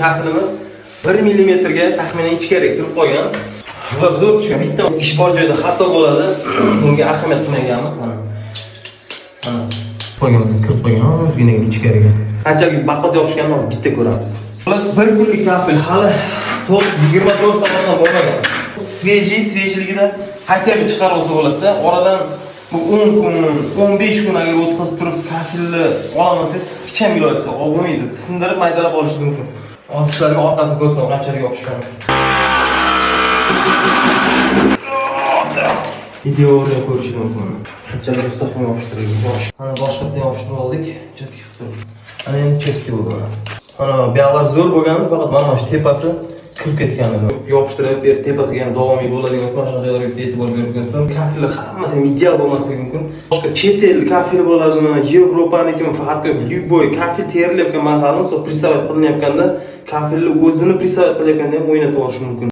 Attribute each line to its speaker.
Speaker 1: kafilimiz 1 millimetrga taxminan ichkariga kirib qolgan. Bular zo'r tushgan. Bitta ish bor joyda xato bo'ladi. Bunga ahamiyat qilmaganmiz. Mana qo'yganmiz, kirib qo'ygan ozgina ichkariga. Qanchalik baqot yopishganini hozir bitta ko'ramiz. Xullas 1 kunlik kafil hali 24 soatdan bo'lmagan. Svejligida qayta chiqarib olsa bo'ladi. Oradan bu 10 kun, 15 kun agar o'tkazib turib kafilni olmasangiz, hech ham iloji yo'q. Bo'lmaydi. Sindirib maydalab olishingiz mumkin. Hozir sizlarga orqasini ko'rsam, qanchalik yopishgan. Videoga ko'rishingiz mumkin. Qanchalik mustahkam yopishtirdik. Mana boshqatdan yopishtirib oldik. Cho'tki qilib. Ana endi cho'tki bo'ldi. Mana bu yoqlar zo'r bo'lgani, faqat mana shu tepasi kirib ketgani. Yopishtirib, tepasiga ham davomiy bo'ladigan mana shu joylarga e'tibor bergansizlar. Kafillar hammasi ideal bo'lmasligi mumkin. Boshqa chet el kafili bo'ladimi, Yevropanikimi farqi yo'q. Любой kafil terilayotgan mahalda, so prisavat qilinayotganda, kafilni o'zini prisavat qilayotganda ham o'ynatib olish mumkin.